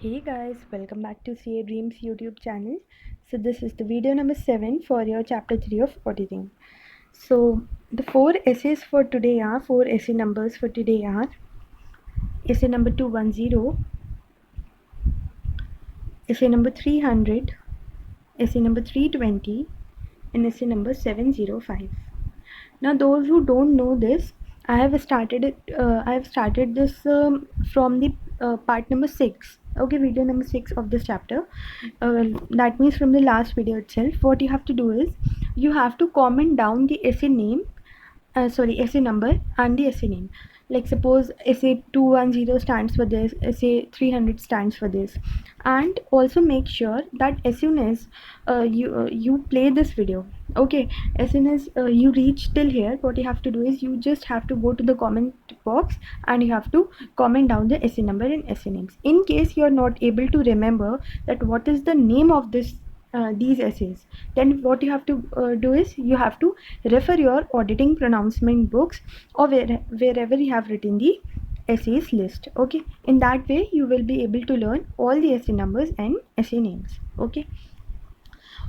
Hey guys, welcome back to CA Dreams YouTube channel. So this is the video number 7 for your chapter 3 of auditing. So the four essays for today are, four essay numbers for today are essay number 210, essay number 300, essay number 320 and essay number 705. Now those who don't know this, I have started this from the part number 6. Okay, video number 6 of this chapter. That means from the last video itself. What you have to do is you have to comment down the essay name, essay number and the essay name. Like suppose essay 210 stands for this, essay 300 stands for this, and also make sure that as soon as you play this video, okay, as soon as you reach till here, what you have to do is you just have to go to the comment box and you have to comment down the essay number and essay names. In case you are not able to remember that what is the name of these essays, then what you have to do is you have to refer your auditing pronouncement books or wherever you have written the essays list. Okay, in that way you will be able to learn all the essay numbers and essay names. Okay,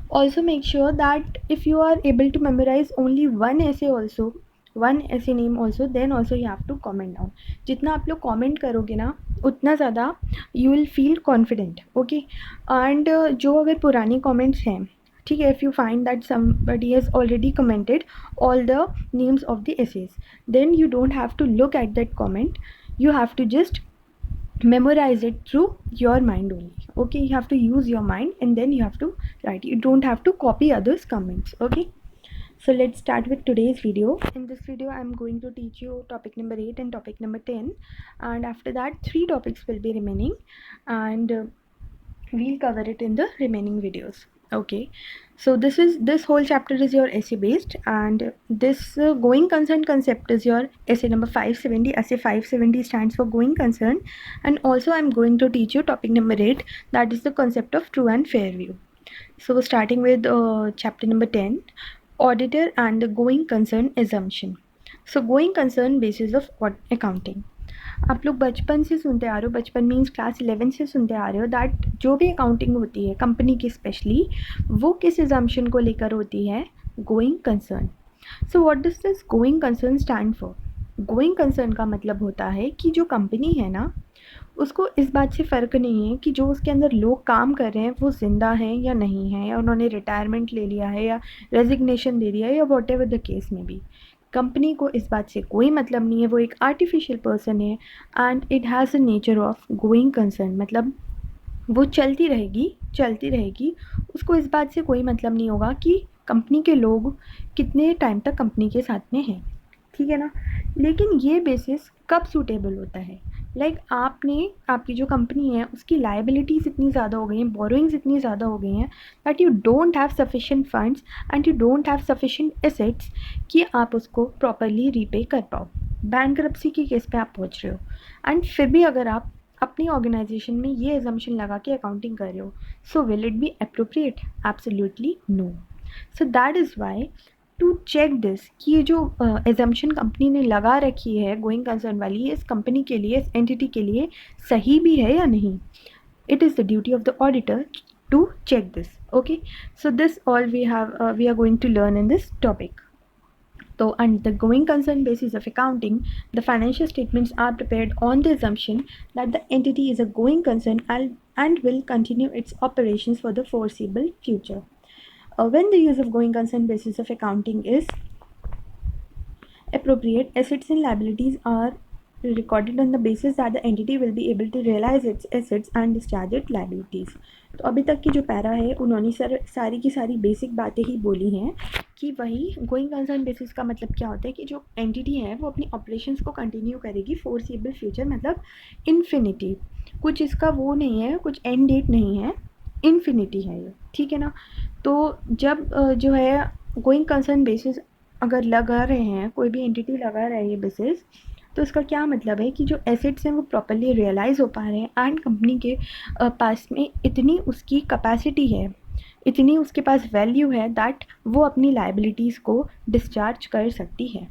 also make sure that if you are able to memorize only one essay name also, then also you have to comment down. जितना आप लोग comment करोगे ना उतना ज़्यादा you will feel confident. Okay, and जो अगर पुरानी comments हैं, ठीक है, if you find that somebody has already commented all the names of the essays, then you don't have to look at that comment, you have to just memorize it through your mind only. Okay, you have to use your mind and then you have to write. You don't have to copy others comments. Okay, so let's start with today's video. In this video I'm going to teach you topic number 8 and topic number 10, and after that 3 topics will be remaining, and we'll cover it in the remaining videos. Okay, so this whole chapter is your essay based, and this going concern concept is your essay number 570. Essay 570 stands for going concern, and also I'm going to teach you topic number 8, that is the concept of true and fair view. So starting with chapter number 10, auditor and the going concern assumption. So going concern basis of accounting. आप लोग बचपन से सुनते आ रहे हो, बचपन means class 11 से सुनते आ रहे हो, दैट जो भी अकाउंटिंग होती है कंपनी की स्पेशली, वो किस एजम्पशन को लेकर होती है? Going concern. So what does this going concern stand for? Going concern का मतलब होता है कि जो कंपनी है ना, उसको इस बात से फ़र्क नहीं है कि जो उसके अंदर लोग काम कर रहे हैं वो ज़िंदा हैं या नहीं हैं, या उन्होंने रिटायरमेंट ले लिया है या रेजिग्नेशन दे दिया है, या वॉट एवर द केस में भी. कंपनी को इस बात से कोई मतलब नहीं है, वो एक आर्टिफिशियल पर्सन है and it has a nature of going concern. मतलब वो चलती रहेगी, उसको इस बात से कोई मतलब नहीं होगा कि कंपनी के लोग कितने टाइम तक कंपनी के साथ में हैं. ठीक है ना. लेकिन ये बेसिस कब सूटेबल होता है? लाइक आपकी जो कंपनी है उसकी लाइबिलिटीज़ इतनी ज़्यादा हो गई हैं, बोरोइंग्स इतनी ज़्यादा हो गई हैं that you don't have sufficient funds and you don't have sufficient assets कि आप उसको प्रॉपरली रीपे कर पाओ. बैंकरप्सी के केस पे आप पहुंच रहे हो, एंड फिर भी अगर आप अपनी ऑर्गेनाइजेशन में ये एजम्पशन लगा के अकाउंटिंग कर रहे हो, so will it be appropriate? Absolutely no. So that is why to check this कि ये जो एजम्पशन कंपनी ने लगा रखी है गोइंग कंसर्न वाली, इस कंपनी के लिए, इस एंटिटी के लिए सही भी है या नहीं. It is the duty of the auditor to check this. Okay, so this all we are going to learn in this topic. So, under the going concern basis of accounting, the financial statements are prepared on the assumption that the entity is a going concern and will continue its operations for the foreseeable future. When the use of going concern basis of accounting is appropriate, assets and liabilities are recorded on the basis that the entity will be able to realize its assets and discharge its liabilities. तो अभी तक की जो para है उन्होंने सारी की सारी बेसिक बातें ही बोली हैं कि वही गोइंग कंसर्न बेसिस का मतलब क्या होता है कि जो एंटिटी है वो अपनी ऑपरेशंस को कंटिन्यू करेगी फोरसीबल फ्यूचर, मतलब इन्फिनिटी. कुछ इसका वो नहीं है, कुछ एंड डेट नहीं है, इन्फिनिटी है ये. ठीक है ना. तो जब जो है गोइंग कंसर्न बेसिस अगर लगा रहे हैं, कोई भी एंटिटी लगा रहा है ये बेसिस, तो इसका क्या मतलब है कि जो एसेट्स हैं वो प्रॉपरली रियलाइज़ हो पा रहे हैं एंड कंपनी के पास में इतनी उसकी कैपेसिटी है, इतनी उसके पास वैल्यू है दैट वो अपनी लाइबिलिटीज़ को डिस्चार्ज कर सकती है.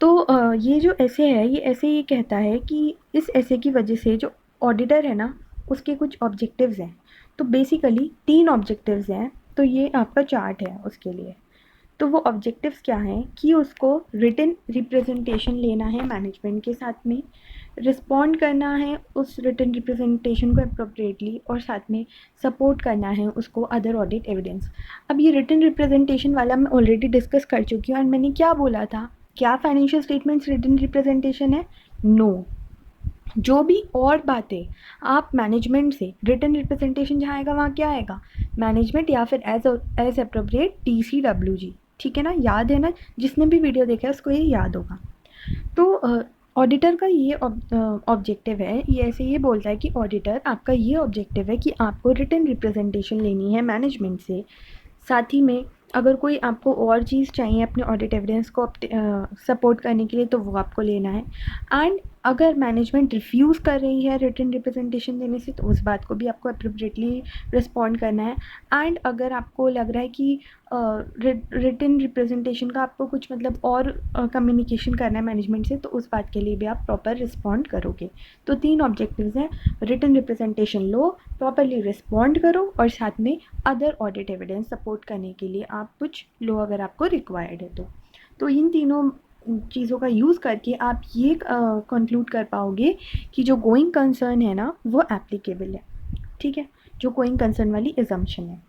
तो ये जो ऐसे है, ये ऐसे ये कहता है कि इस ऐसे की वजह से जो ऑडिटर है ना, उसके कुछ ऑब्जेक्टिव्स हैं। तो बेसिकली 3 ऑब्जेक्टिव्स हैं, तो ये आपका चार्ट है उसके लिए। तो वो ऑब्जेक्टिव्स क्या हैं कि उसको रिटन रिप्रेजेंटेशन लेना है मैनेजमेंट के साथ में, रिस्पॉन्ड करना है उस रिटन रिप्रेजेंटेशन को अप्रोप्रिएटली, और साथ में सपोर्ट करना है उसको अदर ऑडिट एविडेंस। अब ये रिटन रिप्रेजेंटेशन वाला मैं ऑलरेडी डिस्कस कर चुकी हूँ, एंड मैंने क्या बोला था, क्या फाइनेंशियल स्टेटमेंट्स रिटन रिप्रेजेंटेशन है? नो। जो भी और बातें आप मैनेजमेंट से रिटन रिप्रेजेंटेशन जहाँ आएगा वहाँ क्या आएगा, मैनेजमेंट या फिर एज अप्रोप्रिएट TCWG। ठीक है ना, याद है ना, जिसने भी वीडियो देखा है उसको ये याद होगा। तो ऑडिटर का ये ऑब्जेक्टिव है, ये ऐसे ये बोलता है कि ऑडिटर आपका ये ऑब्जेक्टिव है कि आपको रिटन रिप्रेजेंटेशन लेनी है मैनेजमेंट से। साथ ही में अगर कोई आपको और चीज़ चाहिए अपने ऑडिट एविडेंस को सपोर्ट करने के लिए तो वो आपको लेना है। एंड अगर मैनेजमेंट रिफ्यूज़ कर रही है रिटन रिप्रेजेंटेशन देने से तो उस बात को भी आपको अप्रोप्रिएटली रिस्पॉन्ड करना है। एंड अगर आपको लग रहा है कि रिटन रिप्रेजेंटेशन का आपको कुछ मतलब और कम्युनिकेशन करना है मैनेजमेंट से तो उस बात के लिए भी आप प्रॉपर रिस्पॉन्ड करोगे। तो 3 ऑब्जेक्टिव्स हैं, रिटन रिप्रेजेंटेशन लो, प्रॉपरली रिस्पॉन्ड करो, और साथ में अदर ऑडिट एविडेंस सपोर्ट करने के लिए आप कुछ लो अगर आपको रिक्वायर्ड है तो इन तीनों चीज़ों का यूज़ करके आप ये कंक्लूड कर पाओगे कि जो गोइंग कंसर्न है ना वो एप्लीकेबल है। ठीक है, जो गोइंग कंसर्न वाली एजम्पशन है।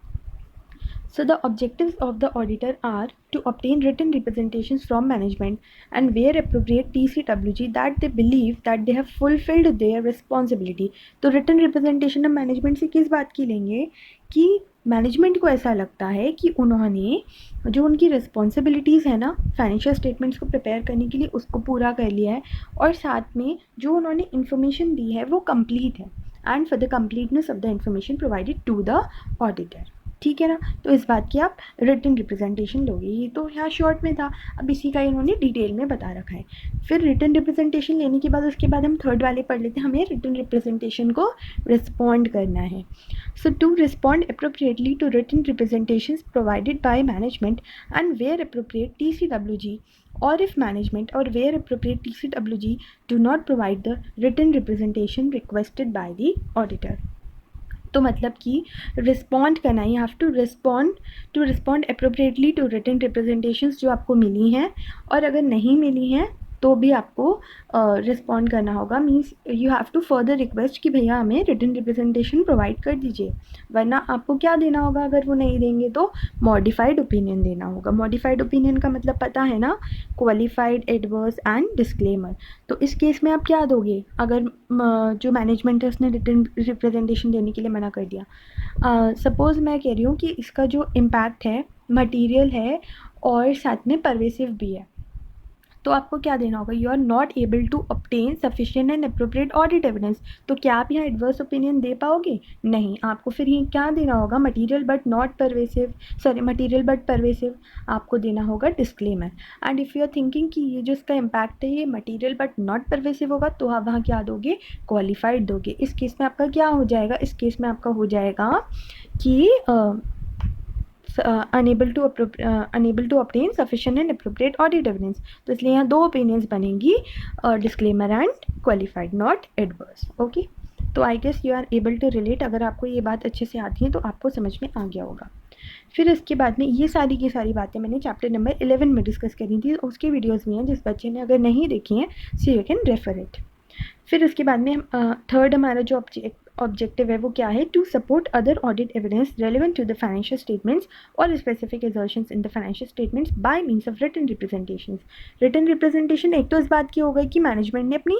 So the objectives of the auditor are to obtain written representations from management and where appropriate TCWG that they believe that they have fulfilled their responsibility। तो written representation हम management से किस बात की लेंगे कि मैनेजमेंट को ऐसा लगता है कि उन्होंने जो उनकी रिस्पॉन्सिबिलिटीज़ है ना फाइनेंशियल स्टेटमेंट्स को प्रिपेयर करने के लिए उसको पूरा कर लिया है, और साथ में जो उन्होंने इन्फॉर्मेशन दी है वो कंप्लीट है, and for the completeness of the information provided to the auditor. ठीक है ना, तो इस बात की आप रिटन रिप्रेजेंटेशन लोगे। ये तो यहाँ शॉर्ट में था, अब इसी का इन्होंने डिटेल में बता रखा है। फिर रिटन रिप्रेजेंटेशन लेने के बाद उसके बाद हम थर्ड वाले पढ़ लेते हैं, हमें रिटन रिप्रेजेंटेशन को रिस्पॉन्ड करना है। So to respond appropriately to written representations provided by management and where appropriate TCWG, or if management or where appropriate TCWG do not provide the written representation requested by the auditor। तो मतलब कि respond करना, you have to respond appropriately to written representations जो आपको मिली हैं, और अगर नहीं मिली हैं तो भी आपको रिस्पॉन्ड करना होगा। Means you have to further request कि भैया हमें रिटन रिप्रेजेंटेशन प्रोवाइड कर दीजिए, वरना आपको क्या देना होगा, अगर वो नहीं देंगे तो मॉडिफाइड ओपिनियन देना होगा। मॉडिफाइड ओपिनियन का मतलब पता है ना, क्वालिफाइड, एडवर्स एंड डिस्क्लेमर। तो इस केस में आप क्या दोगे अगर जो मैनेजमेंट है उसने रिटन रिप्रेजेंटेशन देने के लिए मना कर दिया। सपोज़ मैं कह रही हूँ कि इसका जो इम्पैक्ट है मटीरियल है और साथ में परवेसिव भी है, तो आपको क्या देना होगा, you are not able to obtain sufficient and appropriate audit evidence. तो क्या आप यहाँ एडवर्स ओपिनियन दे पाओगे? नहीं। आपको फिर ये क्या देना होगा, material but not pervasive, sorry material but pervasive, आपको देना होगा disclaimer. And if you are thinking कि ये जो इसका इम्पैक्ट है ये मटीरियल बट नॉट परवेसिव होगा तो आप वहाँ क्या दोगे, क्वालिफाइड दोगे। इस केस में आपका क्या हो जाएगा, इस केस में आपका हो जाएगा कि unable to obtain sufficient and appropriate audit evidence। तो इसलिए यहाँ 2 ओपिनियंस बनेंगी, disclaimer and qualified, not adverse. Okay, तो I guess you are able to relate. अगर आपको ये बात अच्छे से आती है तो आपको समझ में आ गया होगा। फिर इसके बाद में ये सारी की सारी बातें मैंने चैप्टर नंबर 11 में डिस्कस करी थी, उसकी वीडियोज़ भी हैं, जिस बच्चे ने अगर नहीं देखी हैं सो यू कैन रेफर इट। फिर उसके बाद में थर्ड हमारा जो ऑब्जेक्टिव है वो क्या है, to support other audit evidence relevant to the financial statements और specific assertions in the financial statements by means of written representations. Written representation एक तो इस बात की हो गई कि मैनेजमेंट ने अपनी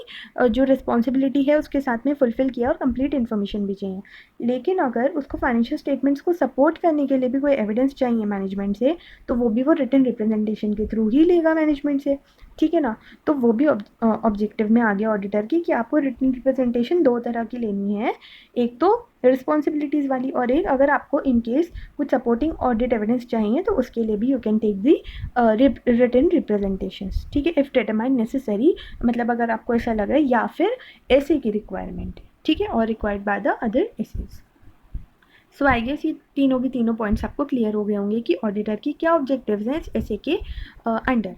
जो रिस्पॉन्सिबिलिटी है उसके साथ में फुलफिल किया और कंप्लीट इन्फॉर्मेशन भी चाहिए, लेकिन अगर उसको फाइनेंशियल स्टेटमेंट्स को सपोर्ट करने के लिए भी कोई एविडेंस चाहिए मैनेजमेंट से तो वो भी वो रिटन रिप्रेजेंटेशन के थ्रू ही लेगा मैनेजमेंट से। ठीक है ना, तो वो भी ऑब्जेक्टिव में आ गया ऑडिटर की कि आपको रिटन रिप्रेजेंटेशन 2 तरह की लेनी है, एक तो रिस्पॉन्सिबिलिटीज़ वाली और एक अगर आपको इन केस कुछ सपोर्टिंग ऑडिट एविडेंस चाहिए तो उसके लिए भी you can take the written representations. ठीक है, इफ़ डिटरमाइंड नेसेसरी, मतलब अगर आपको ऐसा लग रहा है या फिर ऐसे की रिक्वायरमेंट है, ठीक है, और required by the other SAs. So I guess ये तीनों के तीनों पॉइंट्स आपको क्लियर हो गए होंगे कि ऑडिटर की क्या ऑब्जेक्टिव्स हैं ऐसे के अंडर।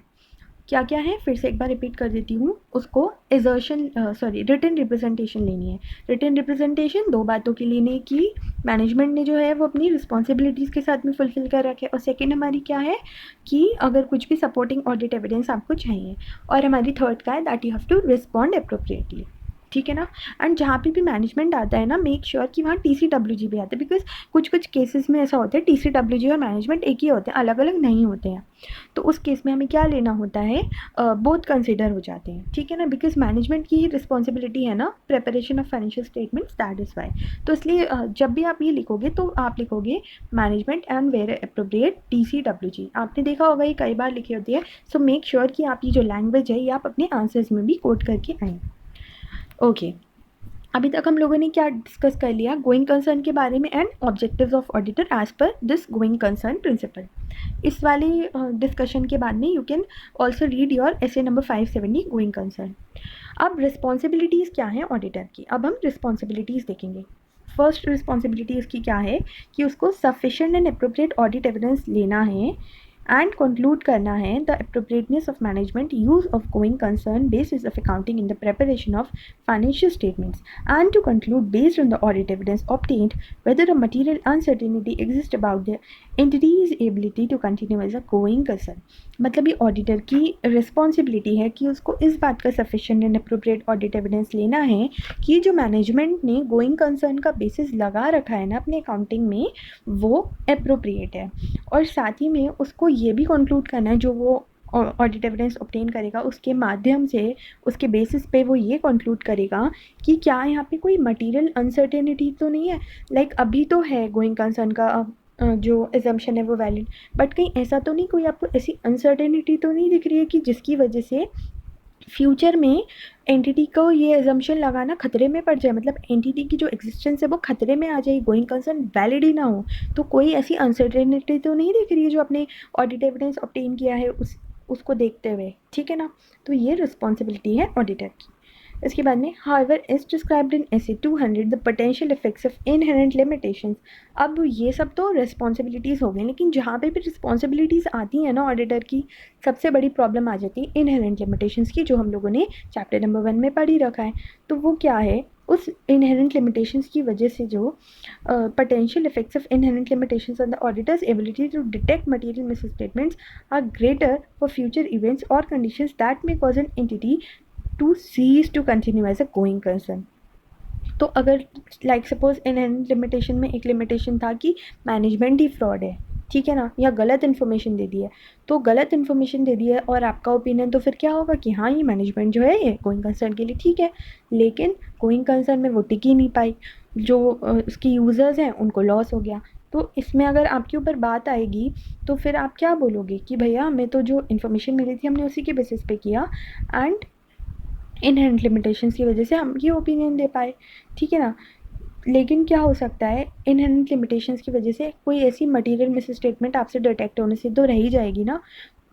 क्या क्या है, फिर से एक बार रिपीट कर देती हूँ उसको। रिटन रिप्रेजेंटेशन लेनी है। रिटन रिप्रेजेंटेशन दो बातों के लिए नहीं कि मैनेजमेंट ने जो है वो अपनी रिस्पॉन्सिबिलिटीज़ के साथ में फुलफिल कर रखे, और सेकेंड हमारी क्या है कि अगर कुछ भी सपोर्टिंग ऑडिट एविडेंस आपको चाहिए, और हमारी थर्ड का है that you have to respond appropriately. ठीक है ना। एंड जहाँ पे भी मैनेजमेंट आता है ना, मेक श्योर कि वहाँ TCWG भी आता है, बिकॉज कुछ कुछ केसेस में ऐसा होता है TCWG और मैनेजमेंट एक ही होते हैं, अलग अलग नहीं होते हैं। तो उस केस में हमें क्या लेना होता है, बोथ कंसिडर हो जाते हैं। ठीक है ना, बिकॉज मैनेजमेंट की ही रिस्पॉन्सिबिलिटी है ना preparation of financial statements, that is Y. तो इसलिए जब भी आप ये लिखोगे तो आप लिखोगे management and where appropriate TCWG। आपने देखा होगा ये कई बार लिखी होती है। सो मेक श्योर कि आप ये जो लैंग्वेज है ये आप अपने आंसर्स में भी कोट करके आएँ। ओके, अभी तक हम लोगों ने क्या डिस्कस कर लिया, गोइंग कंसर्न के बारे में and objectives of auditor as per this going concern principle. इस वाले डिस्कशन के बाद में you can also read your essay number 570 going concern. अब रिस्पॉन्सिबिलिटीज़ क्या हैं ऑडिटर की, अब हम रिस्पॉन्सिबिलिटीज़ देखेंगे। फर्स्ट रिस्पॉन्सिबिलिटी उसकी क्या है कि उसको sufficient and appropriate audit evidence लेना है एंड कंक्लूड करना है the appropriateness of management use of going concern basis of accounting in the preparation of financial statements, and to conclude based on the audit evidence obtained whether a material uncertainty exists about the entity's ability to continue as a going concern। मतलब ये auditor की responsibility है कि उसको इस बात का sufficient and appropriate audit evidence लेना है कि जो मैनेजमेंट ने गोइंग कंसर्न का बेसिस लगा रखा है ना अपने अकाउंटिंग में वो अप्रोप्रिएट है, और साथ ही में उसको ये भी कंक्लूड करना है जो वो ऑडिट एविडेंस ऑब्टेन करेगा उसके माध्यम से, उसके बेसिस पे वो ये कंक्लूड करेगा कि क्या यहाँ पे कोई मटेरियल अनसर्टेनिटी तो नहीं है। लाइक अभी तो है गोइंग कंसर्न का जो एजम्पशन है वो वैलिड, बट कहीं ऐसा तो नहीं, कोई आपको ऐसी अनसर्टेनिटी तो नहीं दिख रही है कि जिसकी वजह से फ्यूचर में एंटिटी को ये एजम्पशन लगाना खतरे में पड़ जाए, मतलब एंटिटी की जो एग्जिस्टेंस है वो खतरे में आ जाए, गोइंग कंसर्न वैलिड ही ना हो। तो कोई ऐसी अनसर्टेनिटी तो नहीं दिख रही है जो अपने ऑडिट एविडेंस ऑब्टेन किया है उसको देखते हुए। ठीक है ना, तो ये रिस्पॉन्सिबिलिटी है ऑडिटर की। इसके बाद में however as described in essay 200 the potential effects of inherent limitations. अब ये सब तो रिस्पॉन्सिबिलिटीज़ हो गई, लेकिन जहाँ पे भी रिस्पॉन्सिबिलिटीज़ आती हैं ना ऑडिटर की, सबसे बड़ी प्रॉब्लम आ जाती है इनहेरेंट लिमिटेशंस की, जो हम लोगों ने चैप्टर नंबर 1 में पढ़ ही रखा है। तो वो क्या है, उस इनहेरेंट लिमिटेशंस की वजह से जो potential effects of inherent limitations on the auditor's ability to detect material misstatements are greater for future events और conditions that may cause an entity to cease to continue as a going concern. तो अगर like suppose inherent limitation में एक limitation था कि management ही fraud है, ठीक है ना, या गलत इन्फॉर्मेशन दे दी है, तो गलत इन्फॉर्मेशन दे दी है और आपका ओपिनियन तो फिर क्या होगा कि हाँ ये मैनेजमेंट जो है ये गोइंग कंसर्न के लिए ठीक है, लेकिन गोइंग कंसर्न में वो टिक ही नहीं पाई, जो उसके यूज़र्स हैं उनको लॉस हो गया। तो इसमें अगर आपके ऊपर बात आएगी तो फिर आप क्या बोलोगे कि भैया हमें तो जो इन्फॉर्मेशन मिली थी हमने उसी के बेसिस पे किया एंड इनहेरेंट लिमिटेशंस की वजह से हम ये ओपिनियन दे पाए। ठीक है ना, लेकिन क्या हो सकता है इनहेरेंट लिमिटेशंस की वजह से कोई ऐसी मटेरियल मिसस्टेटमेंट आपसे डिटेक्ट होने से तो रह ही जाएगी ना।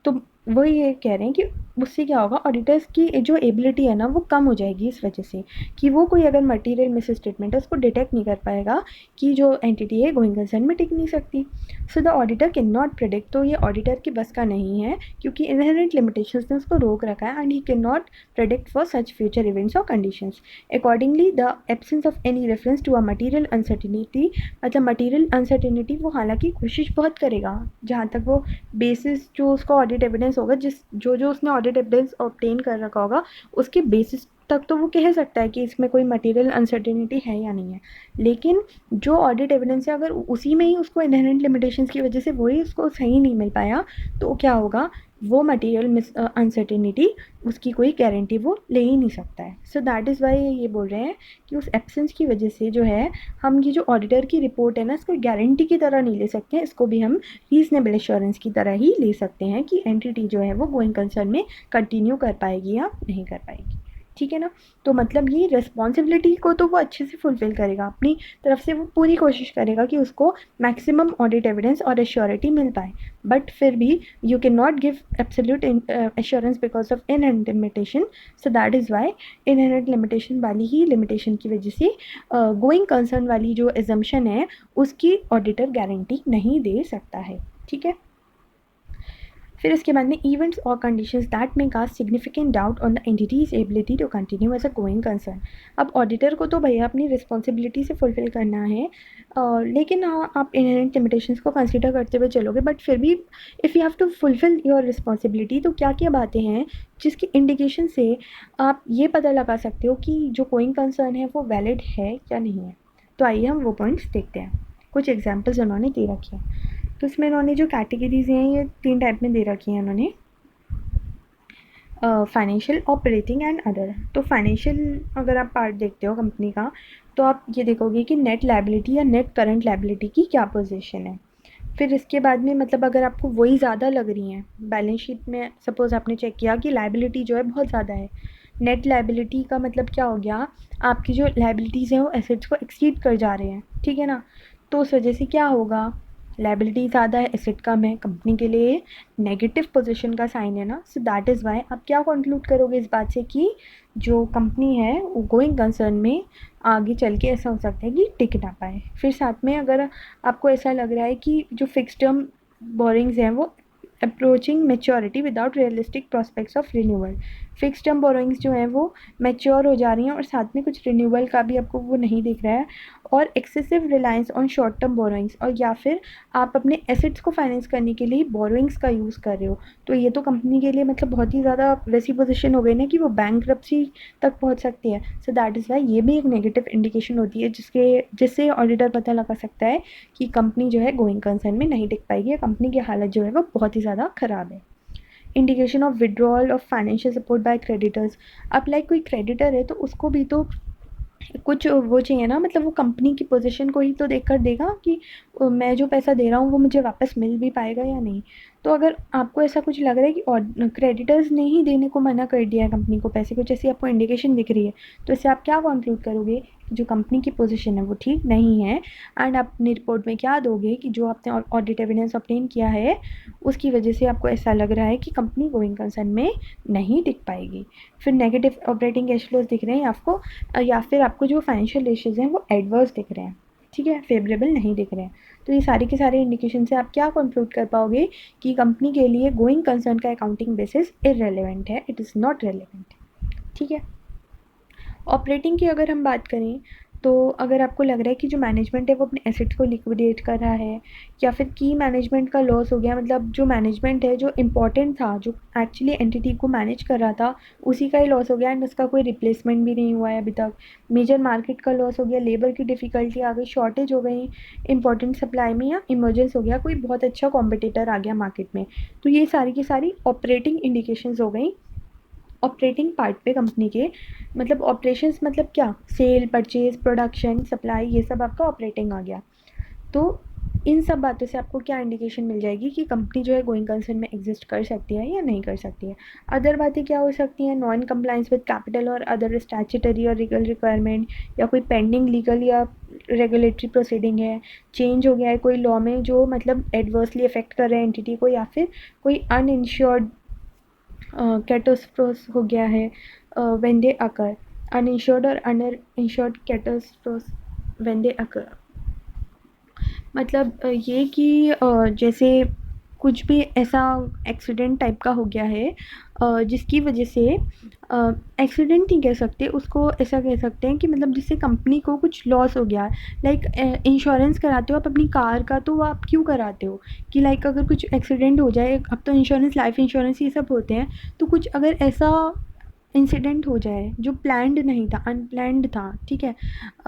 तो वो ये कह रहे हैं कि उससे क्या होगा, ऑडिटर्स की जो एबिलिटी है ना वो कम हो जाएगी इस वजह से कि वो कोई अगर मटेरियल मिसस्टेटमेंट है उसको डिटेक्ट नहीं कर पाएगा कि जो एंटिटी है गोइंग कंसर्न में टिक नहीं सकती। So the auditor can not predict, तो ये ऑडिटर की बस का नहीं है क्योंकि इनहेरेंट लिमिटेशंस ने उसको रोक रखा है and he can not predict for such future events और conditions. Accordingly the absence of any reference to a material uncertainty, मतलब मटेरियल अनसर्टिनिटी वो हालांकि कोशिश बहुत करेगा जहाँ तक वो बेसिस जो उसका ऑडिट एविडेंस होगा, जो उसने ऑडिट एविडेंस ऑब्टेन कर रखा होगा उसके बेसिस तक तो वो कह सकता है कि इसमें कोई मटेरियल अनसर्टेनिटी है या नहीं है, लेकिन जो ऑडिट एविडेंस है अगर उसी में ही उसको इनहेरेंट लिमिटेशंस की वजह से वही उसको सही नहीं मिल पाया तो क्या होगा, वो मटेरियल अनसर्टेनिटी उसकी कोई गारंटी वो ले ही नहीं सकता है। सो दैट इज़ वाई ये बोल रहे हैं कि उस एब्सेंस की वजह से जो है हम ये जो ऑडिटर की रिपोर्ट है ना इसको गारंटी की तरह नहीं ले सकते हैं, इसको भी हम रीजनेबल एश्योरेंस की तरह ही ले सकते हैं कि एंटिटी जो है वो गोइंग कंसर्न में कंटिन्यू कर पाएगी या नहीं कर पाएगी। ठीक है ना, तो मतलब ये रिस्पॉन्सिबिलिटी को तो वो अच्छे से फुलफ़िल करेगा, अपनी तरफ से वो पूरी कोशिश करेगा कि उसको मैक्सिमम ऑडिट एविडेंस और एश्योरिटी मिल पाए, बट फिर भी you can not give absolute assurance because of inherent limitation. So that is Y inherent limitation वाली ही लिमिटेशन की वजह से गोइंग कंसर्न वाली जो एजम्पशन है उसकी ऑडिटर गारंटी नहीं दे सकता है। ठीक है, फिर इसके बाद में इवेंट्स और conditions that may cast significant doubt on the entity's ability to continue as a going concern. अब ऑडिटर को तो भैया अपनी रिस्पॉन्सिबिलिटी से फुलफिल करना है, लेकिन आप इनहेरेंट लिमिटेशंस को कंसिडर करते हुए चलोगे, बट फिर भी if you have to fulfil your responsibility, तो क्या क्या बातें हैं जिसकी इंडिकेशन से आप ये पता लगा सकते हो कि जो गोइंग कंसर्न है वो वैलिड है या नहीं है। तो आइए हम वो पॉइंट्स देखते हैं। कुछ एग्जाम्पल्स उन्होंने दे रखे हैं। तो इसमें इन्होंने जो कैटेगरीज हैं ये 3 टाइप में दे रखी हैं इन्होंने, फाइनेंशियल, ऑपरेटिंग एंड अदर। तो फाइनेंशियल अगर आप पार्ट देखते हो कंपनी का, तो आप ये देखोगे कि नेट लायबिलिटी या नेट करंट लायबिलिटी की क्या पोजीशन है। फिर इसके बाद में मतलब अगर आपको वही ज़्यादा लग रही हैं बैलेंस शीट में, सपोज़ आपने चेक किया कि लायबिलिटी जो है बहुत ज़्यादा है, नेट लायबिलिटी का मतलब क्या हो गया, आपकी जो लायबिलिटीज़ हैं वो एसेट्स को एक्सीड कर जा रहे हैं, ठीक है ना। तो उस वजह से क्या होगा, लायबिलिटी ज़्यादा है, एसेट कम है, कंपनी के लिए नेगेटिव पोजीशन का साइन है ना। सो दैट इज़ वाई आप क्या कंक्लूड करोगे इस बात से कि जो कंपनी है वो गोइंग कंसर्न में आगे चल के ऐसा हो सकता है कि टिक ना पाए। फिर साथ में अगर आपको ऐसा लग रहा है कि जो फिक्स टर्म बोरिंग्स हैं वो approaching maturity without realistic prospects of renewal, fix term borrowings जो हैं वो मैच्योर हो जा रही हैं और साथ में कुछ रिन्यूअल का भी आपको वो नहीं दिख रहा है, और excessive reliance on short term borrowings, और या फिर आप अपने एसेट्स को फाइनेंस करने के लिए बोरोइंग्स का यूज़ कर रहे हो। तो ये तो कंपनी के लिए मतलब बहुत ही ज़्यादा वैसी पोजीशन हो गई ना कि वो बैंकरप्सी तक पहुंच सकती है। सो दैट इज़ वाई ये भी एक नेगेटिव इंडिकेशन होती है जिससे ऑडिटर पता लगा सकता है कि कंपनी जो है गोइंग कंसर्न में नहीं टिक पाएगी या कंपनी की हालत जो है वो बहुत ही ज़्यादा ख़राब है। Indication of withdrawal of financial support by creditors. अब लाइक कोई क्रेडिटर है तो उसको भी तो कुछ वो चाहिए ना, मतलब वो कंपनी की पोजीशन को ही तो देख कर देगा कि मैं जो पैसा दे रहा हूँ वो मुझे वापस मिल भी पाएगा या नहीं। तो अगर आपको ऐसा कुछ लग रहा है कि और क्रेडिटर्स ने ही देने को मना कर दिया है कंपनी को पैसे, कुछ ऐसी आपको इंडिकेशन दिख रही है, तो इससे आप क्या कंक्लूड करोगे कि जो कंपनी की पोजीशन है वो ठीक नहीं है, एंड आप अपनी रिपोर्ट में क्या दोगे कि जो आपने ऑडिट एविडेंस ऑब्टेन किया है उसकी वजह से आपको ऐसा लग रहा है कि कंपनी गोइंग कंसर्न में नहीं टिक पाएगी। फिर नेगेटिव ऑपरेटिंग कैश फ्लोज दिख रहे हैं आपको, या फिर आपको जो फाइनेंशियल रेशियोज हैं वो एडवर्स दिख रहे हैं, ठीक है, फेवरेबल नहीं दिख रहे हैं। तो ये सारे के सारे इंडिकेशन से आप क्या कंक्लूड कर पाओगे कि कंपनी के लिए गोइंग कंसर्न का अकाउंटिंग बेसिस इररेलेवेंट है, इट इज़ नॉट रेलेवेंट, ठीक है। ऑपरेटिंग की अगर हम बात करें, तो अगर आपको लग रहा है कि जो मैनेजमेंट है वो अपने एसेट्स को लिक्विडेट कर रहा है, या फिर की मैनेजमेंट का लॉस हो गया, मतलब जो मैनेजमेंट है जो इम्पोर्टेंट था, जो एक्चुअली एंटिटी को मैनेज कर रहा था, उसी का ही लॉस हो गया एंड उसका कोई रिप्लेसमेंट भी नहीं हुआ है अभी तक। मेजर मार्केट का लॉस हो गया, लेबर की डिफ़िकल्टी आ गई, शॉर्टेज हो गई इंपॉर्टेंट सप्लाई में, या इमरजेंस हो गया, कोई बहुत अच्छा कॉम्पिटिटर आ गया मार्केट में। तो ये सारी की सारी ऑपरेटिंग इंडिकेशंस हो गई ऑपरेटिंग पार्ट पे कंपनी के। मतलब ऑपरेशंस मतलब क्या, सेल, परचेज, प्रोडक्शन, सप्लाई, ये सब आपका ऑपरेटिंग आ गया। तो इन सब बातों से आपको क्या इंडिकेशन मिल जाएगी कि कंपनी जो है गोइंग कंसर्न में एग्जिस्ट कर सकती है या नहीं कर सकती है। अदर बातें क्या हो सकती हैं, नॉन कंप्लाइंस विद कैपिटल और अदर स्टैट्यूटरी और लीगल रिक्वायरमेंट, या कोई पेंडिंग लीगल या रेगुलेटरी प्रोसीडिंग है, चेंज हो गया है कोई लॉ में जो मतलब एडवर्सली अफेक्ट कर रहे हैं एंटिटी को, या फिर कोई अनइंश्योर्ड कैटोस्ट्रोस हो गया है व्हेन दे अकर, अनइंश्योर्ड और अनर इंश्योर्ड कैटोस्ट्रोस व्हेन दे अकर। मतलब ये कि जैसे कुछ भी ऐसा एक्सीडेंट टाइप का हो गया है जिसकी वजह से एक्सीडेंट नहीं कह सकते उसको, ऐसा कह सकते हैं कि मतलब जिससे कंपनी को कुछ लॉस हो गया। लाइक इंश्योरेंस कराते हो आप अपनी कार का, तो वो आप क्यों कराते हो कि लाइक अगर कुछ एक्सीडेंट हो जाए, अब तो इंश्योरेंस, लाइफ इंश्योरेंस ये सब होते हैं, तो कुछ अगर ऐसा इंसिडेंट हो जाए जो प्लान्ड नहीं था, अनप्लैन्ड था, ठीक है,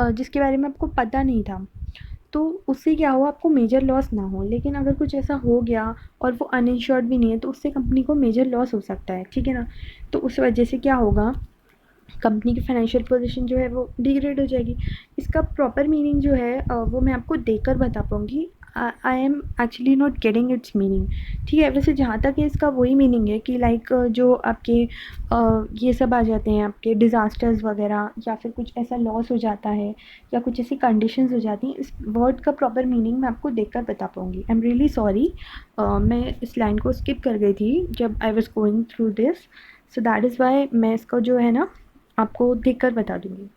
जिसके बारे में आपको पता नहीं था, तो उससे क्या हो, आपको मेजर लॉस ना हो। लेकिन अगर कुछ ऐसा हो गया और वो अनइंश्योर्ड भी नहीं है, तो उससे कंपनी को मेजर लॉस हो सकता है, ठीक है ना। तो उस वजह से क्या होगा, कंपनी की फाइनेंशियल पोजीशन जो है वो डिग्रेड हो जाएगी। इसका प्रॉपर मीनिंग जो है वो मैं आपको देकर बता पाऊँगी। I am actually not getting it's meaning, ठीक है। वैसे जहाँ तक है इसका वही मीनिंग है कि लाइक जो आपके ये सब आ जाते हैं आपके डिज़ास्टर्स वगैरह, या फिर कुछ ऐसा लॉस हो जाता है, या कुछ ऐसी कंडीशंस हो जाती हैं। इस वर्ड का प्रॉपर मीनिंग मैं आपको देखकर बता पाऊँगी। आई एम रियली सॉरी, मैं इस लाइन को स्किप कर गई थी जब I was going through this, so that is Y मैं इसका जो है ना आपको देख कर बता दूँगी।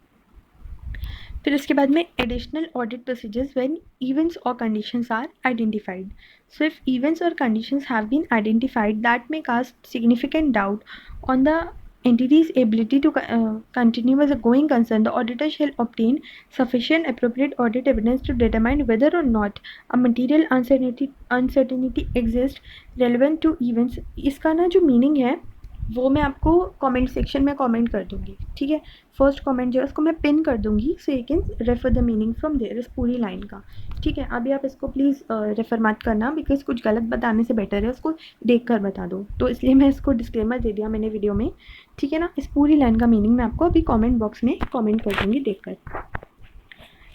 फिर इसके बाद में additional audit procedures when events और conditions are identified. So if events और conditions have been identified that may cast significant doubt on the entity's ability to continue as a going concern, the auditor shall obtain sufficient appropriate audit evidence to determine whether or not a material uncertainty exists relevant to events. इसका ना जो meaning है वो मैं आपको comment section में comment कर दूंगी, ठीक है. फर्स्ट कमेंट जो है उसको मैं पिन कर दूंगी, so you can refer the meaning from there इस पूरी लाइन का, ठीक है. अभी आप इसको प्लीज़ रेफर मत करना, बिकॉज कुछ गलत बताने से बेटर है उसको देख कर बता दो, तो इसलिए मैं इसको डिस्क्लेमर दे दिया मैंने वीडियो में, ठीक है ना. इस पूरी लाइन का मीनिंग मैं आपको अभी कॉमेंट बॉक्स में कॉमेंट कर दूँगी देख कर.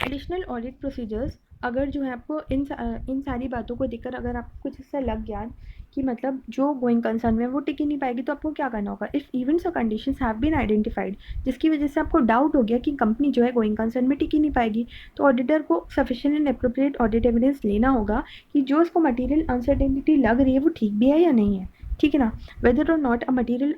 एडिशनल ऑडिट प्रोसीजर्स, अगर जो है आपको इन सारी बातों को देखकर अगर आपको कुछ इससे लग गया कि मतलब जो गोइंग कंसर्न में वो टिक ही नहीं पाएगी, तो आपको क्या करना होगा. इफ़ इवेंट्स और कंडीशंस हैव बीन आइडेंटिफाइड, जिसकी वजह से आपको डाउट हो गया कि कंपनी जो है गोइंग कंसर्न में टिक ही नहीं पाएगी, तो ऑडिटर को sufficient and appropriate audit evidence लेना होगा कि जो उसको मटीरियल अनसर्टेनिटी लग रही है वो ठीक भी है या नहीं है, ठीक है ना. वेदर और not a material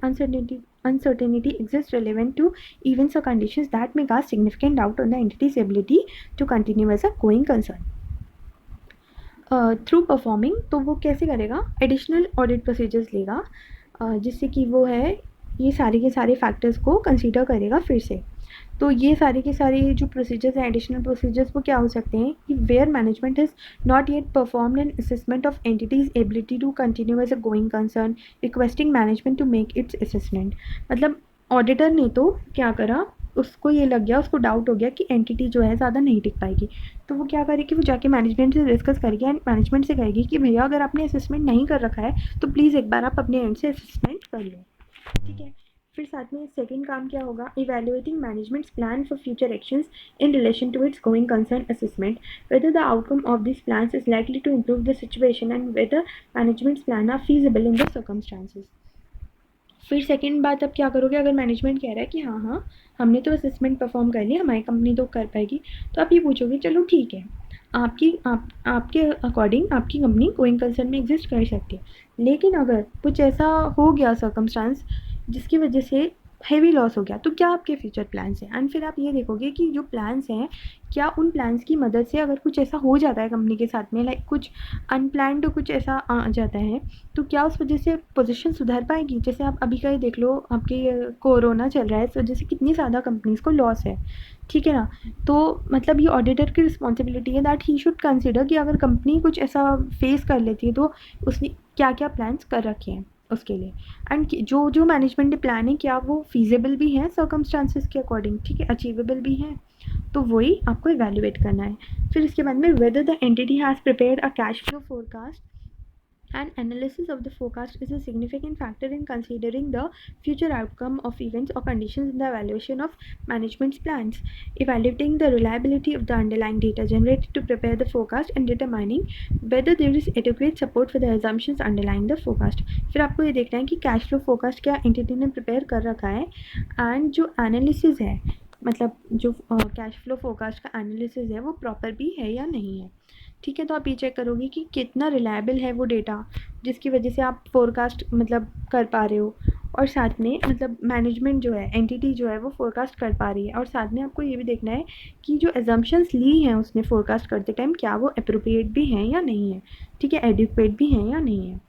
uncertainty exists relevant to events or conditions that may cast significant doubt on the entity's ability to continue as a going concern. Through performing, तो वो कैसे करेगा, एडिशनल ऑडिट प्रोसीजर्स लेगा, जिससे कि वो है ये सारे के सारे फैक्टर्स को कंसीडर करेगा फिर से. तो ये सारे के सारे जो प्रोसीजर्स हैं एडिशनल प्रोसीजर्स वो क्या हो सकते हैं कि where management is not yet performed an assessment of entity's ability to continue as a going concern, requesting management to make its assessment. मतलब ऑडिटर ने तो क्या करा, उसको ये लग गया, उसको डाउट हो गया कि एंटिटी जो है ज़्यादा नहीं टिक पाएगी, तो वो क्या करेगी, वो जाके मैनेजमेंट से डिस्कस करेगी एंड मैनेजमेंट से कहेगी कि भैया अगर आपने असेसमेंट नहीं कर रखा है तो प्लीज़ एक बार आप अपने एंड से असेसमेंट कर लो, ठीक है. फिर साथ में सेकंड काम क्या होगा, evaluating management's plan for future actions in relation to its going concern assessment, whether the outcome of this plans is likely to improve the situation and whether management's plan are feasible in the circumstances. फिर second बात आप क्या करोगे, अगर management कह रहा है कि हाँ हमने तो असेसमेंट परफॉर्म कर लिया, हमारी कंपनी तो कर पाएगी, तो आप ये पूछोगे चलो ठीक है, आपके अकॉर्डिंग आपकी कंपनी गोइंग कंसर्न में एग्जिस्ट कर सकती है, लेकिन अगर कुछ ऐसा हो गया सर्कमस्टांस जिसकी वजह से हेवी लॉस हो गया, तो क्या आपके फ्यूचर प्लान्स हैं. एंड फिर आप ये देखोगे कि जो प्लान्स हैं क्या उन प्लान्स की मदद से अगर कुछ ऐसा हो जाता है कंपनी के साथ में, लाइक कुछ अनप्लान्ड कुछ ऐसा आ जाता है, तो क्या उस वजह से पोजीशन सुधर पाएगी. जैसे आप अभी का ही देख लो, आपके कोरोना चल रहा है, इस वजह से कितनी ज़्यादा कंपनीज़ को लॉस है, ठीक है ना. तो मतलब ये ऑडिटर की रिस्पॉन्सिबिलिटी है दैट ही शुड कंसिडर कि अगर कंपनी कुछ ऐसा फेस कर लेती है तो उसने क्या क्या प्लान्स कर रखे हैं उसके लिए, एंड जो जो मैनेजमेंट प्लान है क्या वो फीजेबल भी हैं सर्कमस्टांसेस के अकॉर्डिंग, ठीक है, अचीवेबल भी हैं, तो वही आपको इवैल्यूएट करना है. फिर इसके बाद में whether the entity has prepared a cash flow forecast and analysis of the forecast is a significant factor in considering the future outcome of events or conditions in the evaluation of management's plans. Evaluating the reliability of the underlying data generated to prepare the forecast and determining whether there is adequate support for the assumptions underlying the forecast. फिर आपको ये देखना है कि cash flow forecast क्या entity ने prepare कर रखा है, एंड जो एनालिसिस है मतलब जो कैश फ्लो फोरकास्ट का एनालिसिस है वो प्रॉपर भी है या नहीं है, ठीक है. तो आप ये चेक करोगे कि कितना रिलायबल है वो डेटा जिसकी वजह से आप फोरकास्ट मतलब कर पा रहे हो, और साथ में मतलब मैनेजमेंट जो है एंटिटी जो है वो फोरकास्ट कर पा रही है, और साथ में आपको ये भी देखना है कि जो एजम्पशंस ली हैं उसने फोरकास्ट करते टाइम क्या वो अप्रोप्रिएट भी हैं या नहीं है, ठीक है, एडिक्वेट भी हैं या नहीं है.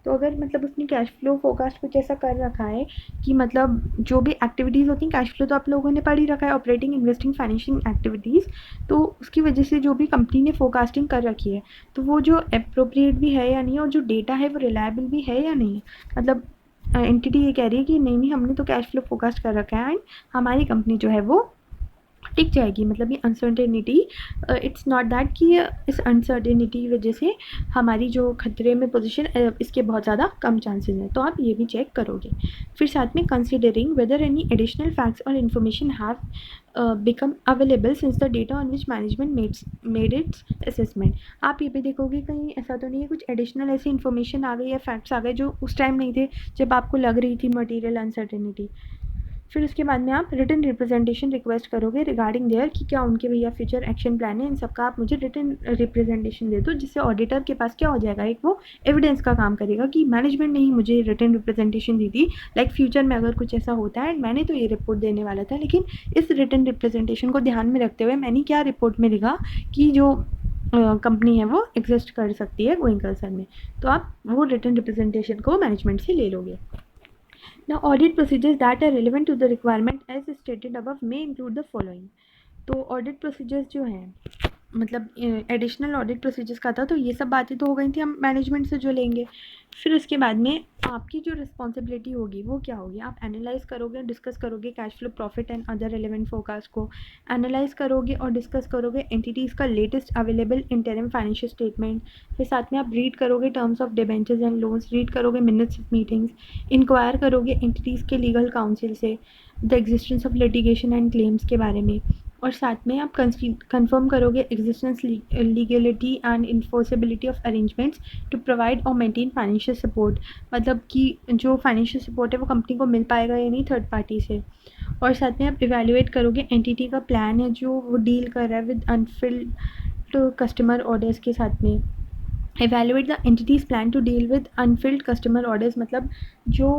तो अगर मतलब उसने कैश फ्लो फोरकास्ट कुछ ऐसा कर रखा है कि मतलब जो भी एक्टिविटीज़ होती हैं, कैश फ्लो तो आप लोगों ने पढ़ ही रखा है, ऑपरेटिंग इन्वेस्टिंग फाइनेंशियल एक्टिविटीज़, तो उसकी वजह से जो भी कंपनी ने फोरकास्टिंग कर रखी है तो वो जो अप्रोप्रिएट भी है या नहीं, और जो डेटा है वो रिलायबल भी है या नहीं. मतलब एंटिटी ये कह रही है कि नहीं हमने तो कैश फ्लो फोरकास्ट कर रखा है एंड हमारी कंपनी जो है वो टिक जाएगी. मतलब ये अनसर्टेनिटी, इट्स नॉट दैट कि इस अनसर्टेनिटी की वजह से हमारी जो खतरे में पोजीशन इसके बहुत ज़्यादा कम चांसेस हैं, तो आप ये भी चेक करोगे. फिर साथ में considering whether any additional facts और information have become available since the data on which management made its assessment. आप ये भी देखोगे कहीं ऐसा तो नहीं है कुछ एडिशनल ऐसी इन्फॉर्मेशन आ गई या फैक्ट्स आ गए जो उस टाइम नहीं थे जब आपको लग रही थी मटीरियल अनसर्टेनिटी, फिर उसके बाद में आप रिटन रिप्रेजेंटेशन रिक्वेस्ट करोगे रिगार्डिंग देयर कि क्या उनके भैया फ्यूचर एक्शन प्लान है, इन सब का आप मुझे रिटन रिप्रेजेंटेशन दे दो, जिससे ऑडिटर के पास क्या हो जाएगा, एक वो एविडेंस का काम करेगा कि मैनेजमेंट ने ही मुझे रिटन रिप्रेजेंटेशन दी थी, लाइक फ्यूचर में अगर कुछ ऐसा होता है मैंने तो ये रिपोर्ट देने वाला था, लेकिन इस रिटन रिप्रेजेंटेशन को ध्यान में रखते हुए मैंने क्या रिपोर्ट में लिखा कि जो कंपनी है वो एग्जिस्ट कर सकती है गोइंग कंसर्न में, तो आप वो रिटन रिप्रेजेंटेशन को मैनेजमेंट से ले लोगे. Now, audit procedures that are relevant to the requirement as stated above may include the following. तो ऑडिट प्रोसीजर्स जो हैं, मतलब एडिशनल ऑडिट प्रोसीजर्स का था, तो ये सब बातें तो हो गई थी हम मैनेजमेंट से जो लेंगे. फिर उसके बाद में आपकी जो रिस्पॉन्सिबिलिटी होगी वो क्या होगी, आप एनालाइज करोगे, डिस्कस करोगे cash flow, profit and other relevant forecast को, एनालाइज करोगे और डिस्कस करोगे एंटिटीज़ का latest available interim financial statement. फिर साथ में आप रीड करोगे terms of debentures and loans, read करोगे मिनट्स ऑफ मीटिंग्स, इंक्वायर करोगे एंटिटीज़ के लीगल काउंसिल से the existence of litigation and claims के बारे में, और साथ में आप कंफर्म करोगे existence, legality and enforceability of arrangements to provide और मेंटेन फाइनेंशियल सपोर्ट, मतलब कि जो फाइनेंशियल सपोर्ट है वो कंपनी को मिल पाएगा या नहीं थर्ड पार्टी से. और साथ में आप इवेल्युएट करोगे एंटिटी का प्लान है जो वो डील कर रहा है विद अनफिल्ड कस्टमर ऑर्डर्स के साथ में. evaluate the entity's plan to deal with unfilled customer orders, मतलब जो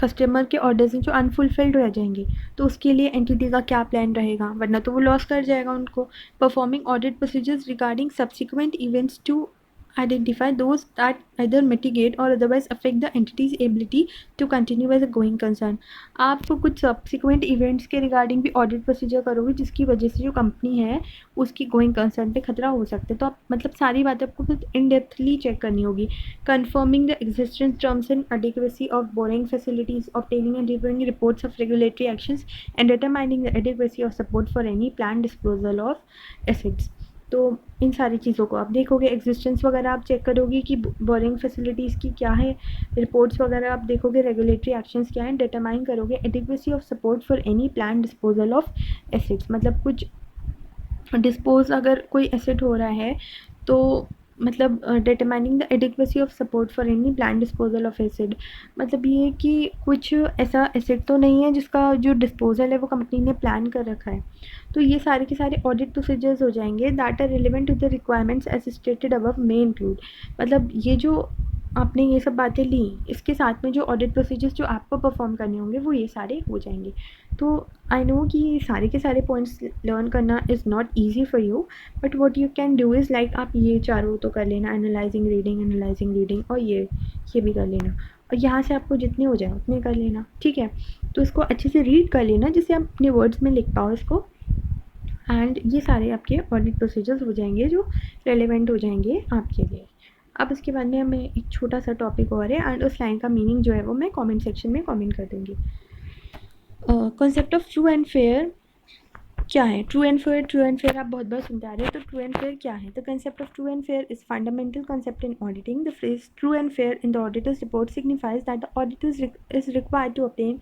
कस्टमर के ऑर्डर्स हैं जो अनफुलफिल्ड रह जाएंगे तो उसके लिए एंटिटी का क्या प्लान रहेगा, वरना तो वो लॉस कर जाएगा उनको. Performing audit procedures regarding subsequent events to identify those that either mitigate or otherwise affect the entity's ability to continue as a going concern. आप कुछ सब्सिक्वेंट इवेंट्स के रिगार्डिंग भी ऑडिट प्रोसीजर करोगे जिसकी वजह से जो कंपनी है उसकी गोइंग कंसर्न पे खतरा हो सकता है, तो आप मतलब सारी बातें आपको खुद इन डेप्थली चेक करनी होगी. Confirming the existence terms and adequacy of borrowing facilities, obtaining and reviewing reports of regulatory actions and determining the adequacy of support for any planned disposal of assets. तो इन सारी चीज़ों को आप देखोगे, एग्जिस्टेंस वगैरह आप चेक करोगे कि बोरिंग फैसिलिटीज़ की क्या है, रिपोर्ट्स वगैरह आप देखोगे, रेगुलेटरी एक्शंस क्या हैं, डिटरमाइन करोगे adequacy of support for any plan disposal of assets, मतलब कुछ डिस्पोज अगर कोई एसेट हो रहा है तो मतलब determining the adequacy of support for any plan disposal of asset, मतलब ये कि कुछ ऐसा एसेट तो नहीं है जिसका जो डिस्पोजल है वो कंपनी ने प्लान कर रखा है. तो ये सारे के सारे ऑडिट प्रोसीजर्स हो जाएंगे that are relevant to the requirements as stated above may include, मतलब ये जो आपने ये सब बातें ली इसके साथ में जो ऑडिट प्रोसीजर्स जो आपको परफॉर्म करने होंगे वो ये सारे हो जाएंगे. तो आई नो कि ये सारे के सारे पॉइंट्स लर्न करना is not easy for you, but what you can do is like आप ये चारों तो कर लेना, एनालाइजिंग रीडिंग और ये भी कर लेना, और यहाँ से आपको जितने हो जाए उतने कर लेना, ठीक है. तो इसको अच्छे से रीड कर लेना जिससे आप अपने वर्ड्स में लिख पाओ इसको, एंड ये सारे आपके ऑडिट प्रोसीजर्स हो जाएंगे जो रेलेवेंट हो जाएंगे आपके लिए. अब इसके बाद में हमें एक छोटा सा टॉपिक और है एंड उस लाइन का मीनिंग जो है वो मैं कमेंट सेक्शन में कमेंट कर दूँगी. Concept of true and fair क्या है. ट्रू एंड फेयर आप बहुत बार सुनते आ रहे हैं, तो ट्रू एंड फेयर क्या है. The concept of true and fair is fundamental concept in auditing. The phrase true and fair in the auditors report signifies that the auditor is required to obtain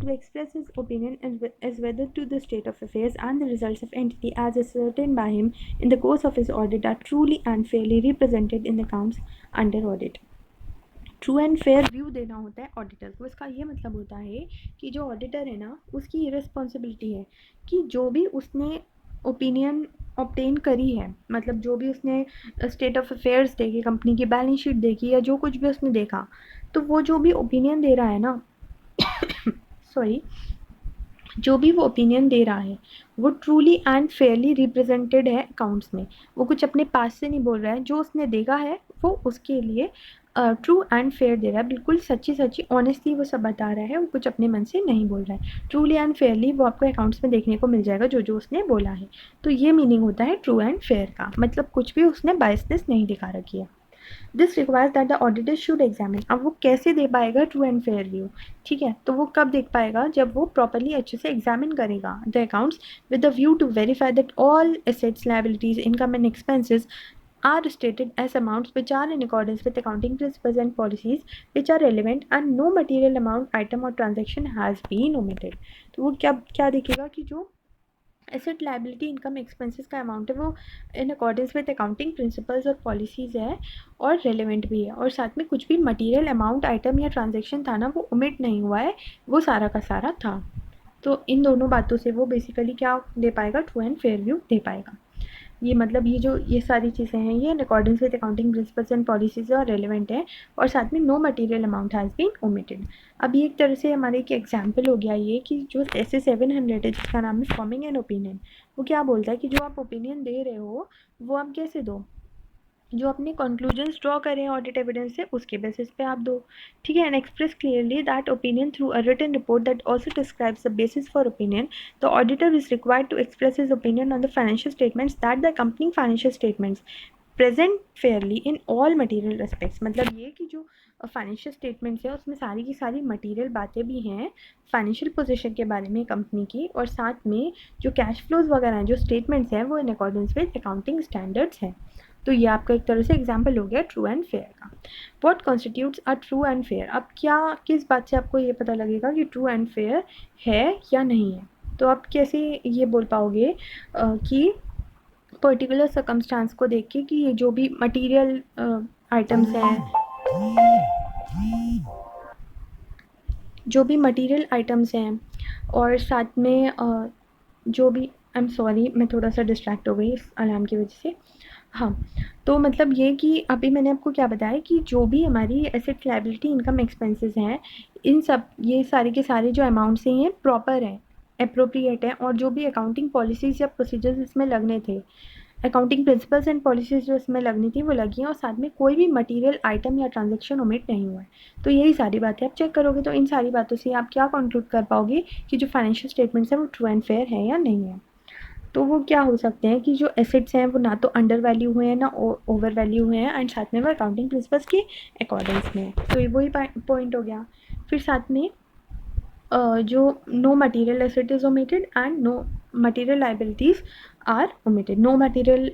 to express his opinion as whether to the state of affairs and the results of entity as ascertained by him in the course of his audit are truly and fairly represented in the accounts under audit. True and fair view देना होता है auditor को. इसका ये मतलब होता है कि जो ऑडिटर है ना उसकी ये रिस्पॉन्सिबिलिटी है कि जो भी उसने ओपिनियन ऑब्टेन करी है, मतलब जो भी उसने स्टेट ऑफ अफेयर्स देखी, कंपनी की बैलेंस शीट देखी या जो कुछ भी उसने देखा, तो वो जो भी ओपिनियन दे रहा है ना सॉरी जो भी वो ओपिनियन दे रहा है वो ट्रूली एंड फेयरली रिप्रेजेंटेड है अकाउंट्स में. वो कुछ अपने पास से नहीं बोल रहा है, जो उसने देखा है वो उसके लिए ट्रू एंड फेयर दे रहा है, बिल्कुल सच्ची ऑनेस्टली वो सब बता रहा है, वो कुछ अपने मन से नहीं बोल रहा है. ट्रूली एंड फेयरली वो आपको अकाउंट्स में देखने को मिल जाएगा जो जो उसने बोला है. तो ये मीनिंग होता है ट्रू एंड फेयर का, मतलब कुछ भी उसने बायसनेस नहीं दिखा रखी है. This requires that the auditor should examine. अब वो कैसे दे पाएगा ट्रू एंड फेयर व्यू, ठीक है, तो वो कब देख पाएगा, जब वो प्रॉपरली अच्छे से एग्जामिन करेगा the accounts with the view to verify that all assets, liabilities, income and expenses are stated as amounts which are in accordance with accounting principles and policies which are relevant and no material amount, item or transaction has been omitted. तो वो क्या देखेगा कि जो asset, liability, income, expenses का amount है वो इन accordance with accounting principles और पॉलिसीज़ है और रेलेवेंट भी है, और साथ में कुछ भी मटेरियल अमाउंट, आइटम या ट्रांजैक्शन था ना वो ओमिट नहीं हुआ है, वो सारा का सारा था. तो इन दोनों बातों से वो बेसिकली क्या दे पाएगा, ट्रू एंड फेयर व्यू दे पाएगा। ये मतलब ये सारी चीज़ें हैं ये in accordance with accounting principles and policies और रेलिवेंट है। और साथ में no material amount has been omitted. अब ये एक तरह से हमारे एक एग्जाम्पल हो गया ये कि जो ऐसे 700 है जिसका नाम है फॉर्मिंग एन ओपिनियन, वो क्या बोलता है कि जो आप ओपिनियन दे रहे हो वो आप कैसे दो, जो अपने कंक्लूजन्स ड्रॉ करें ऑडिट एविडेंस से उसके बेसिस पे आप दो, ठीक है। And express clearly that opinion through a written report that also describes the basis for opinion. The auditor is required to express his opinion on the financial statements that the company financial statements present fairly in all material respects. मतलब ये कि जो financial statements है उसमें सारी की सारी material बातें भी हैं फाइनेंशियल पोजीशन के बारे में कंपनी की, और साथ में जो कैश फ्लोज वगैरह हैं जो स्टेटमेंट्स हैं वो इन अकॉर्डेंस विद अकाउंटिंग स्टैंडर्ड्स हैं। तो ये आपका एक तरह से एग्जाम्पल हो गया ट्रू एंड फेयर का। What constitutes a true and fair. अब क्या किस बात से आपको ये पता लगेगा कि ट्रू एंड फेयर है या नहीं है। तो आप कैसे ये बोल पाओगे कि पर्टिकुलर सर्कमस्टांस को देख के कि ये जो भी मटेरियल आइटम्स हैं, जो भी मटेरियल आइटम्स हैं और साथ में जो भी, आई एम सॉरी मैं थोड़ा सा डिस्ट्रैक्ट हो गई इस अलार्म की वजह से। हाँ, तो मतलब ये कि अभी मैंने आपको क्या बताया कि जो भी हमारी एसेट लायबिलिटी इनकम एक्सपेंसेस हैं, इन सब ये सारे के सारे जो अमाउंट्स हैं ये प्रॉपर हैं, एप्रोप्रिएट हैं, और जो भी अकाउंटिंग पॉलिसीज़ या प्रोसीजर्स इसमें लगने थे, अकाउंटिंग प्रिंसिपल्स एंड पॉलिसीज़ जो इसमें लगनी थी वो लगी हैं, और साथ में कोई भी मटेरियल आइटम या ट्रांजैक्शन ओमिट नहीं हुआ है। तो यही सारी बातें आप चेक करोगे तो इन सारी बातों से आप क्या कंक्लूड कर पाओगे कि जो फाइनेंशियल स्टेटमेंट्स हैं वो ट्रू एंड फेयर है या नहीं है। तो वो क्या हो सकते हैं कि जो एसेट्स हैं वो ना तो अंडर वैल्यू हुए हैं ना ओवर वैल्यू हुए हैं, एंड साथ में वो अकाउंटिंग प्रिंसिपल्स के अकॉर्डेंस में है। तो ये वही पॉइंट हो गया। फिर साथ में जो no material asset is omitted and no material liabilities are omitted. No material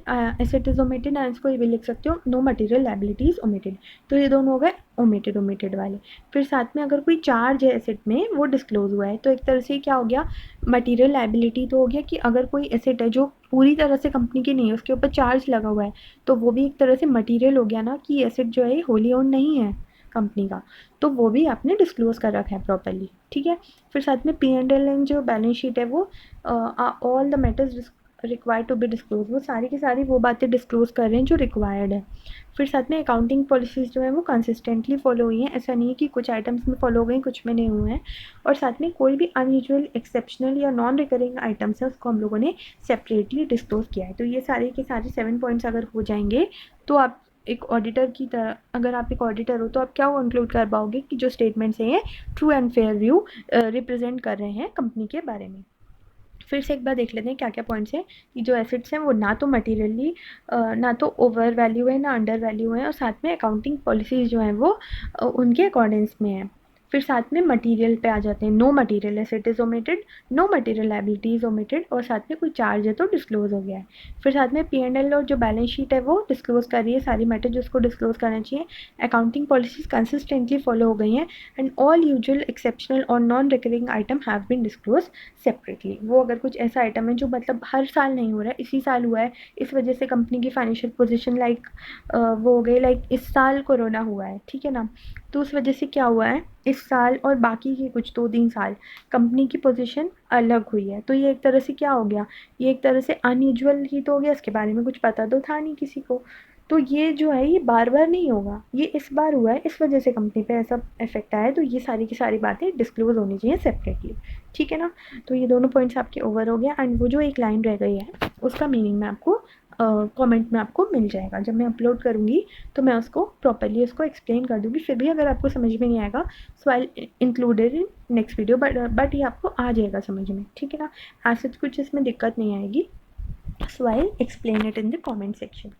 asset is omitted and इसको ये भी लिख सकते हो नो मटेरियल लाइबिलिटीज़ ओमिटेड। तो ये दोनों हो गए ओमिटेड वाले। फिर साथ में अगर कोई चार्ज है एसेट में वो डिस्क्लोज हुआ है तो एक तरह से क्या हो गया, मटेरियल लाइबिलिटी तो हो गया कि अगर कोई एसेट है जो पूरी तरह से कंपनी की नहीं है उसके ऊपर चार्ज लगा हुआ है तो वो भी एक तरह से मटेरियल हो गया ना, कि एसेट जो है होली ओन नहीं है कंपनी का, तो वो भी आपने डिस्क्लोज कर रखा है प्रॉपर्ली, ठीक है। फिर साथ में P&L एंड जो बैलेंस शीट है वो all the matters required to be disclose, वो सारी की सारी वो बातें डिस्क्लोज कर रहे हैं जो रिक्वायर्ड है। फिर साथ में अकाउंटिंग पॉलिसीज़ जो है वो कंसिस्टेंटली फॉलो हुई हैं, ऐसा नहीं है कि कुछ आइटम्स में फॉलो हो गई कुछ में नहीं हुए हैं। और साथ में कोई भी अनयूजुअल एक्सेप्शनल या नॉन रिकरिंग आइटम्स है उसको हम लोगों ने सेपरेटली डिस्क्लोज किया है। तो ये सारे के सारे 7 पॉइंट्स अगर हो जाएंगे तो आप एक ऑडिटर की तरह, अगर आप एक ऑडिटर हो तो आप क्या कंक्लूड कर पाओगे कि जो स्टेटमेंट्स हैं ये true and fair view represent कर रहे हैं कंपनी के बारे में। फिर से एक बार देख लेते हैं क्या क्या पॉइंट्स हैं कि जो एसेट्स हैं वो ना तो मटेरियली ना तो ओवर वैल्यू है ना अंडर वैल्यू है, और साथ में अकाउंटिंग पॉलिसीज़ जो हैं वो उनके अकॉर्डेंस में है। फिर साथ में मटेरियल पे आ जाते हैं, no material asset is omitted, no material liability is omitted, और साथ में कोई चार्ज है तो डिस्क्लोज हो गया है। फिर साथ में P&L और जो बैलेंस शीट है वो डिस्क्लोज कर रही है सारी मैटर जो उसको डिस्क्लोज करना चाहिए। अकाउंटिंग पॉलिसीज कंसिस्टेंटली फॉलो हो गई हैं एंड ऑल यूजुअल एक्सेप्शनल और non recurring item have been disclose separately. वो अगर कुछ ऐसा आइटम है जो मतलब हर साल नहीं हो रहा है, इसी साल हुआ है, इस वजह से कंपनी की फाइनेंशियल पोजीशन लाइक वो हो गई, लाइक इस साल कोरोना हुआ है, ठीक है ना, तो उस वजह से क्या हुआ है इस साल और बाकी के कुछ 2-3 साल कंपनी की पोजीशन अलग हुई है। तो ये एक तरह से क्या हो गया, ये एक तरह से अनयूजुअल ही तो हो गया, इसके बारे में कुछ पता तो था नहीं किसी को। तो ये जो है ये बार बार नहीं होगा, ये इस बार हुआ है इस वजह से कंपनी पे ऐसा इफेक्ट आया है। तो ये सारी की सारी बातें डिस्क्लोज होनी चाहिए सेपरेटली, ठीक है ना। तो ये दोनों पॉइंट्स आपके ओवर हो गया, एंड वो जो एक लाइन रह गई है उसका मीनिंग मैं आपको कमेंट में आपको मिल जाएगा। जब मैं अपलोड करूँगी तो मैं उसको प्रॉपर्ली उसको एक्सप्लेन कर दूँगी। फिर भी अगर आपको समझ में नहीं आएगा so I included in next video, but ये आपको आ जाएगा समझ में, ठीक है ना। ऐसे कुछ इसमें दिक्कत नहीं आएगी, so I'll explain it in the comment section.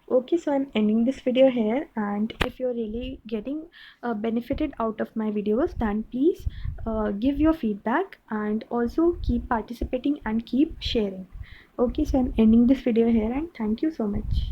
Okay, so I'm ending this video here, and if you're really getting benefited out of my videos then please give your feedback and also keep participating and keep sharing. Okay, so I'm ending this video here and thank you so much.